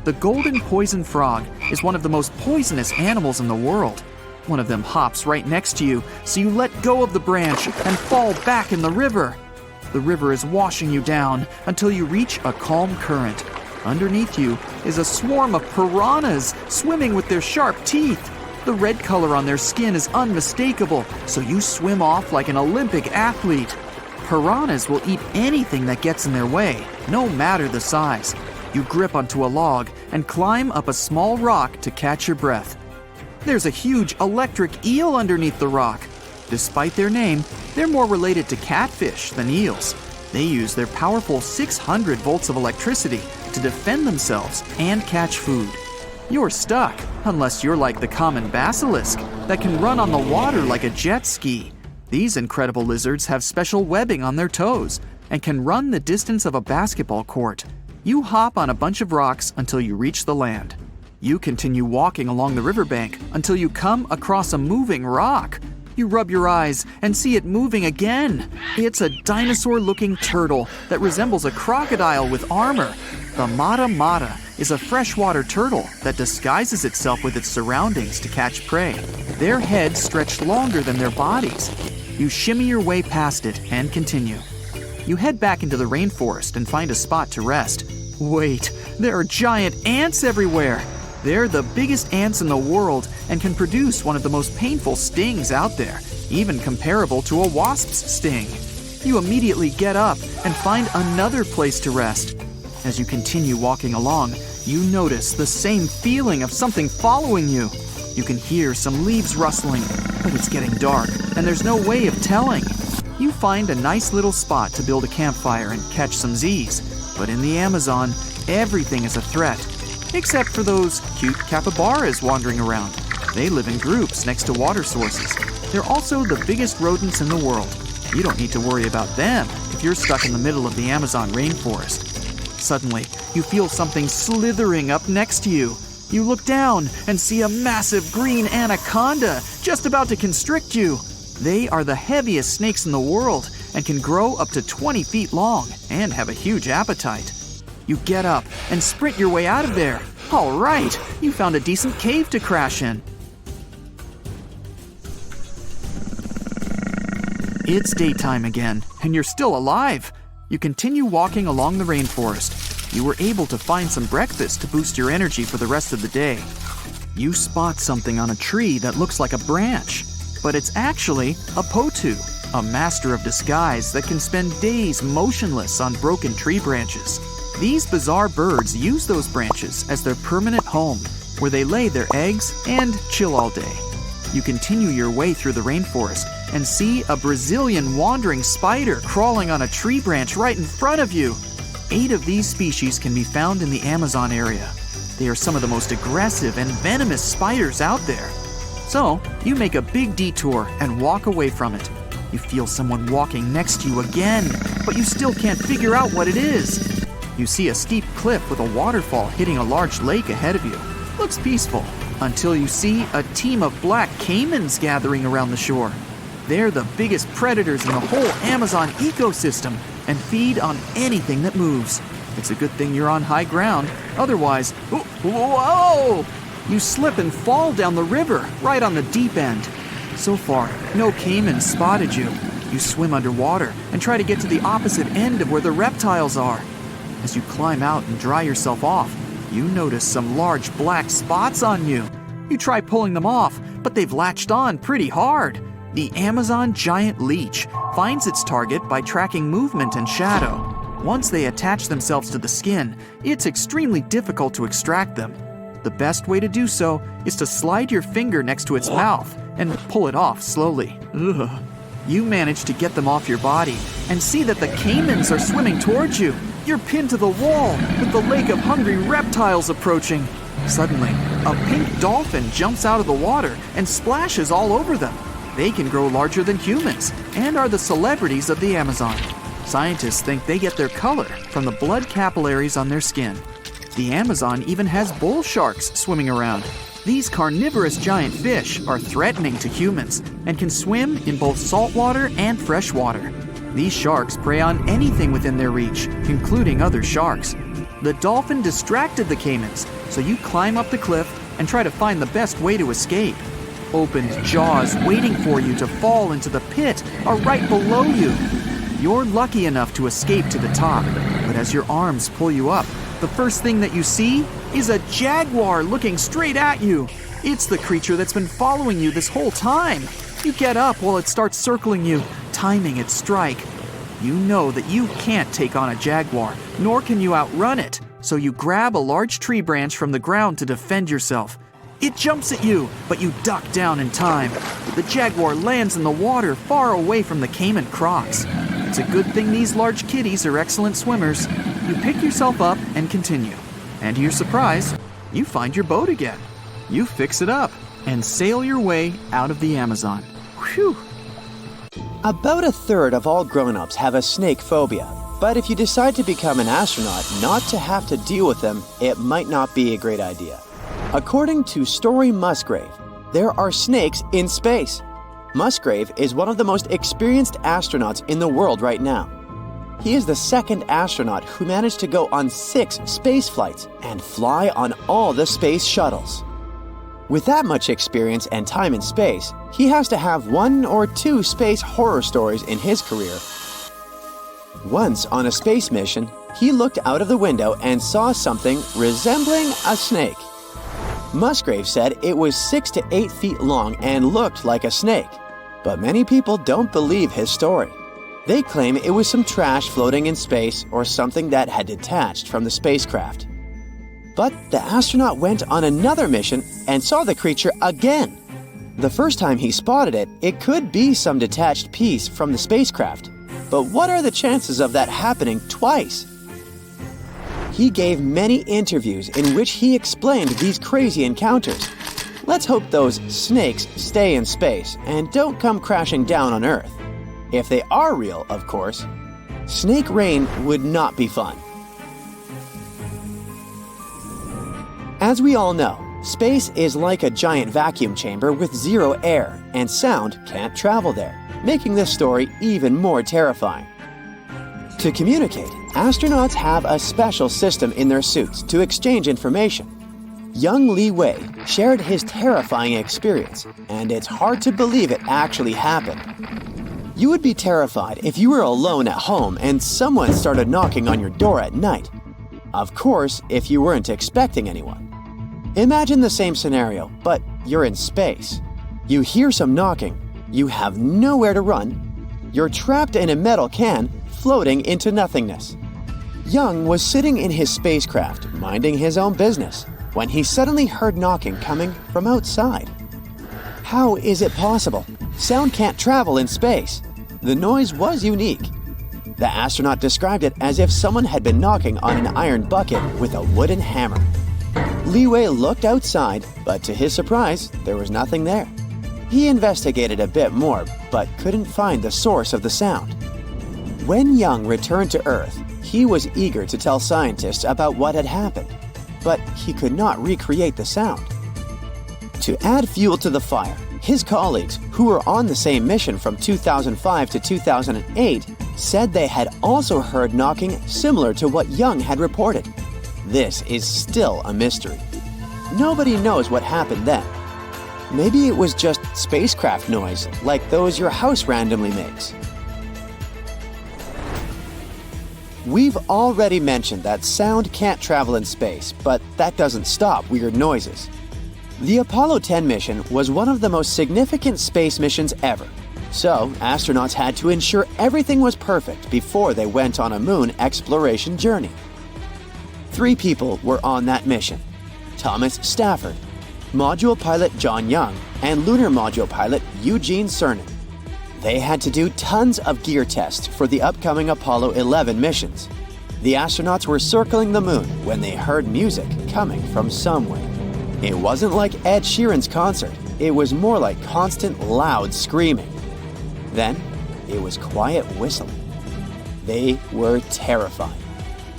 The golden poison frog is one of the most poisonous animals in the world. One of them hops right next to you, so you let go of the branch and fall back in the river. The river is washing you down until you reach a calm current. Underneath you is a swarm of piranhas swimming with their sharp teeth. The red color on their skin is unmistakable, so you swim off like an Olympic athlete. Piranhas will eat anything that gets in their way, no matter the size. You grip onto a log and climb up a small rock to catch your breath. There's a huge electric eel underneath the rock. Despite their name, they're more related to catfish than eels. They use their powerful 600 volts of electricity to defend themselves and catch food. You're stuck, unless you're like the common basilisk that can run on the water like a jet ski. These incredible lizards have special webbing on their toes and can run the distance of a basketball court. You hop on a bunch of rocks until you reach the land. You continue walking along the riverbank until you come across a moving rock. You rub your eyes and see it moving again. It's a dinosaur-looking turtle that resembles a crocodile with armor. The mata mata is a freshwater turtle that disguises itself with its surroundings to catch prey. Their heads stretch longer than their bodies. You shimmy your way past it and continue. You head back into the rainforest and find a spot to rest. Wait, there are giant ants everywhere. They're the biggest ants in the world and can produce one of the most painful stings out there, even comparable to a wasp's sting. You immediately get up and find another place to rest. As you continue walking along, you notice the same feeling of something following you. You can hear some leaves rustling, but it's getting dark and there's no way of telling. You find a nice little spot to build a campfire and catch some Z's. But in the Amazon, everything is a threat, except for those cute capybaras wandering around. They live in groups next to water sources. They're also the biggest rodents in the world. You don't need to worry about them if you're stuck in the middle of the Amazon rainforest. Suddenly, you feel something slithering up next to you. You look down and see a massive green anaconda just about to constrict you. They are the heaviest snakes in the world and can grow up to 20 feet long and have a huge appetite. You get up and sprint your way out of there. All right, you found a decent cave to crash in. It's daytime again, and you're still alive. You continue walking along the rainforest. You were able to find some breakfast to boost your energy for the rest of the day. You spot something on a tree that looks like a branch, but it's actually a potu, a master of disguise that can spend days motionless on broken tree branches. These bizarre birds use those branches as their permanent home, where they lay their eggs and chill all day. You continue your way through the rainforest and see a Brazilian wandering spider crawling on a tree branch right in front of you. 8 of these species can be found in the Amazon area. They are some of the most aggressive and venomous spiders out there. So, you make a big detour and walk away from it. You feel someone walking next to you again, but you still can't figure out what it is. You see a steep cliff with a waterfall hitting a large lake ahead of you. Looks peaceful, until you see a team of black caimans gathering around the shore. They're the biggest predators in the whole Amazon ecosystem and feed on anything that moves. It's a good thing you're on high ground, otherwise, whoa! You slip and fall down the river, right on the deep end. So far, no caimans spotted you. You swim underwater and try to get to the opposite end of where the reptiles are. As you climb out and dry yourself off, you notice some large black spots on you. You try pulling them off, but they've latched on pretty hard. The Amazon giant leech finds its target by tracking movement and shadow. Once they attach themselves to the skin, it's extremely difficult to extract them. The best way to do so is to slide your finger next to its mouth and pull it off slowly. Ugh. You manage to get them off your body and see that the caimans are swimming towards you. You're pinned to the wall with the lake of hungry reptiles approaching. Suddenly, a pink dolphin jumps out of the water and splashes all over them. They can grow larger than humans and are the celebrities of the Amazon. Scientists think they get their color from the blood capillaries on their skin. The Amazon even has bull sharks swimming around. These carnivorous giant fish are threatening to humans and can swim in both saltwater and freshwater. These sharks prey on anything within their reach, including other sharks. The dolphin distracted the caimans, so you climb up the cliff and try to find the best way to escape. Opened jaws waiting for you to fall into the pit are right below you. You're lucky enough to escape to the top, but as your arms pull you up, the first thing that you see is a jaguar looking straight at you. It's the creature that's been following you this whole time. You get up while it starts circling you, timing its strike. You know that you can't take on a jaguar, nor can you outrun it, so you grab a large tree branch from the ground to defend yourself. It jumps at you, but you duck down in time. The jaguar lands in the water far away from the caiman crocs. It's a good thing these large kitties are excellent swimmers. You pick yourself up and continue. And to your surprise, you find your boat again. You fix it up and sail your way out of the Amazon. Whew! About a third of all grown-ups have a snake phobia. But if you decide to become an astronaut not to have to deal with them, it might not be a great idea. According to Story Musgrave, there are snakes in space. Musgrave is one of the most experienced astronauts in the world right now. He is the second astronaut who managed to go on 6 space flights and fly on all the space shuttles. With that much experience and time in space, he has to have 1 or 2 space horror stories in his career. Once on a space mission, he looked out of the window and saw something resembling a snake. Musgrave said it was 6 to 8 feet long and looked like a snake. But many people don't believe his story. They claim it was some trash floating in space or something that had detached from the spacecraft. But the astronaut went on another mission and saw the creature again. The first time he spotted it, it could be some detached piece from the spacecraft. But what are the chances of that happening twice? He gave many interviews in which he explained these crazy encounters. Let's hope those snakes stay in space and don't come crashing down on Earth. If they are real, of course. Snake rain would not be fun. As we all know, space is like a giant vacuum chamber with 0 air, and sound can't travel there, making this story even more terrifying. To communicate, astronauts have a special system in their suits to exchange information. Young Li Wei shared his terrifying experience, and it's hard to believe it actually happened. You would be terrified if you were alone at home and someone started knocking on your door at night. Of course, if you weren't expecting anyone. Imagine the same scenario, but you're in space. You hear some knocking. You have nowhere to run. You're trapped in a metal can, floating into nothingness. Young was sitting in his spacecraft, minding his own business, when he suddenly heard knocking coming from outside. How is it possible? Sound can't travel in space. The noise was unique. The astronaut described it as if someone had been knocking on an iron bucket with a wooden hammer. Liwei looked outside, but to his surprise, there was nothing there. He investigated a bit more, but couldn't find the source of the sound. When Young returned to Earth, he was eager to tell scientists about what had happened, but he could not recreate the sound. To add fuel to the fire, his colleagues, who were on the same mission from 2005 to 2008, said they had also heard knocking similar to what Young had reported. This is still a mystery. Nobody knows what happened then. Maybe it was just spacecraft noise, like those your house randomly makes. We've already mentioned that sound can't travel in space, but that doesn't stop weird noises. The Apollo 10 mission was one of the most significant space missions ever, so astronauts had to ensure everything was perfect before they went on a moon exploration journey. 3 people were on that mission: Thomas Stafford, module pilot John Young, and lunar module pilot Eugene Cernan. They had to do tons of gear tests for the upcoming Apollo 11 missions. The astronauts were circling the moon when they heard music coming from somewhere. It wasn't like Ed Sheeran's concert, it was more like constant loud screaming. Then, it was quiet whistling. They were terrified.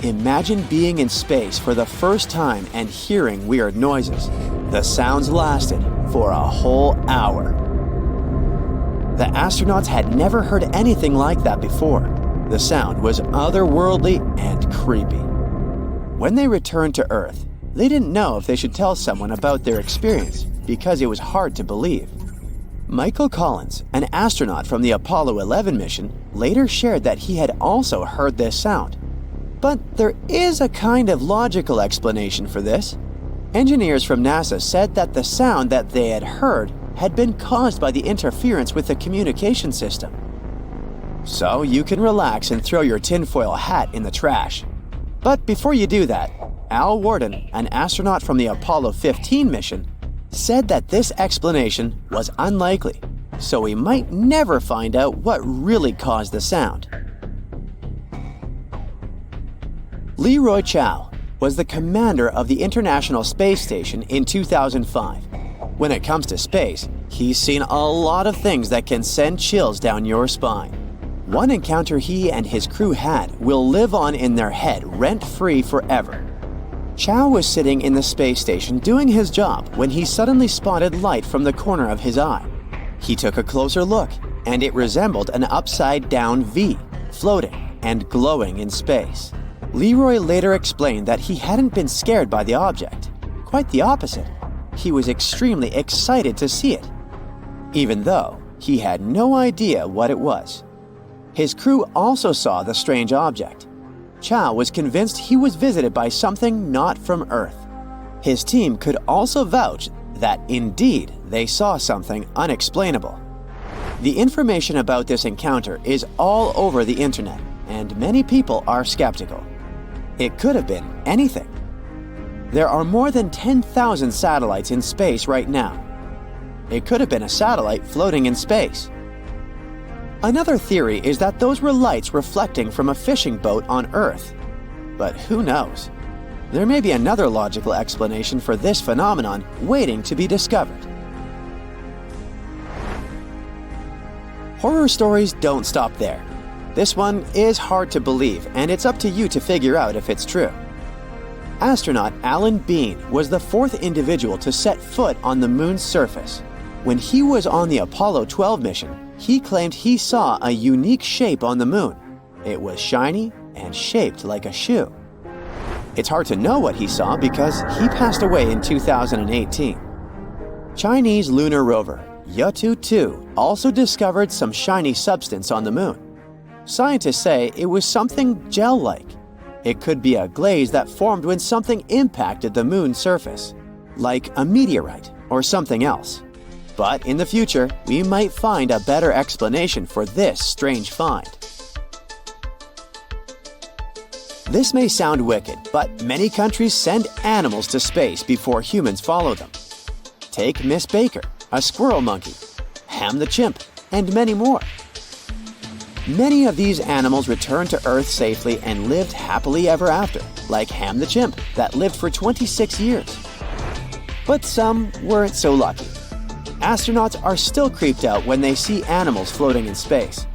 Imagine being in space for the first time and hearing weird noises. The sounds lasted for a whole hour. The astronauts had never heard anything like that before. The sound was otherworldly and creepy. When they returned to Earth, they didn't know if they should tell someone about their experience because it was hard to believe. Michael Collins, an astronaut from the Apollo 11 mission, later shared that he had also heard this sound. But there is a kind of logical explanation for this. Engineers from NASA said that the sound that they had heard had been caused by the interference with the communication system. So you can relax and throw your tinfoil hat in the trash. But before you do that, Al Worden, an astronaut from the Apollo 15 mission, said that this explanation was unlikely, so we might never find out what really caused the sound. Leroy Chiao was the commander of the International Space Station in 2005. When it comes to space, he's seen a lot of things that can send chills down your spine. One encounter he and his crew had will live on in their head rent-free forever. Chow was sitting in the space station doing his job when he suddenly spotted light from the corner of his eye. He took a closer look, and it resembled an upside-down V, floating and glowing in space. Leroy later explained that he hadn't been scared by the object. Quite the opposite. He was extremely excited to see it, even though he had no idea what it was. His crew also saw the strange object. Chow was convinced he was visited by something not from Earth. His team could also vouch that indeed they saw something unexplainable. The information about this encounter is all over the internet, and many people are skeptical. It could have been anything. There are more than 10,000 satellites in space right now. It could have been a satellite floating in space. Another theory is that those were lights reflecting from a fishing boat on Earth. But who knows? There may be another logical explanation for this phenomenon waiting to be discovered. Horror stories don't stop there. This one is hard to believe, and it's up to you to figure out if it's true. Astronaut Alan Bean was the 4th individual to set foot on the moon's surface. When he was on the Apollo 12 mission, he claimed he saw a unique shape on the moon. It was shiny and shaped like a shoe. It's hard to know what he saw because he passed away in 2018. Chinese lunar rover Yutu 2 also discovered some shiny substance on the moon. Scientists say it was something gel-like. It could be a glaze that formed when something impacted the moon's surface, like a meteorite or something else. But in the future, we might find a better explanation for this strange find. This may sound wicked, but many countries send animals to space before humans follow them. Take Miss Baker, a squirrel monkey, Ham the chimp, and many more. Many of these animals returned to Earth safely and lived happily ever after. like Ham the chimp that lived for 26 years. But some weren't so lucky. Astronauts are still creeped out when they see animals floating in space.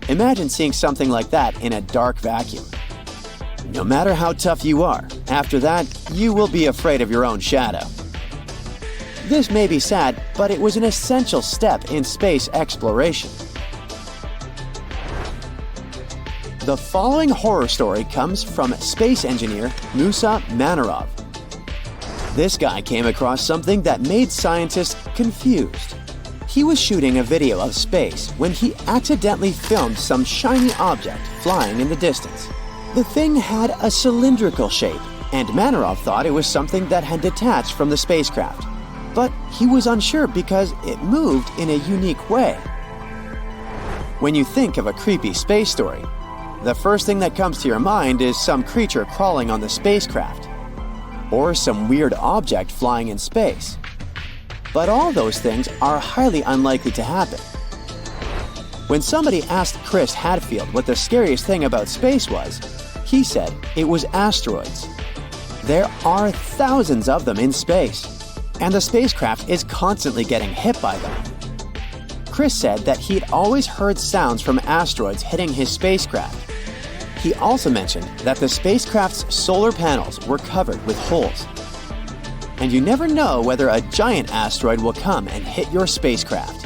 Imagine seeing something like that in a dark vacuum. No matter how tough you are, after that, you will be afraid of your own shadow. This may be sad, but it was an essential step in space exploration. The following horror story comes from space engineer Musa Manarov. This guy came across something that made scientists confused. He was shooting a video of space when he accidentally filmed some shiny object flying in the distance. The thing had a cylindrical shape, and Manarov thought it was something that had detached from the spacecraft. But he was unsure because it moved in a unique way. When you think of a creepy space story, the first thing that comes to your mind is some creature crawling on the spacecraft, or some weird object flying in space. But all those things are highly unlikely to happen. When somebody asked Chris Hadfield what the scariest thing about space was, he said it was asteroids. There are thousands of them in space, and the spacecraft is constantly getting hit by them. Chris said that he'd always heard sounds from asteroids hitting his spacecraft. He also mentioned that the spacecraft's solar panels were covered with holes. And you never know whether a giant asteroid will come and hit your spacecraft.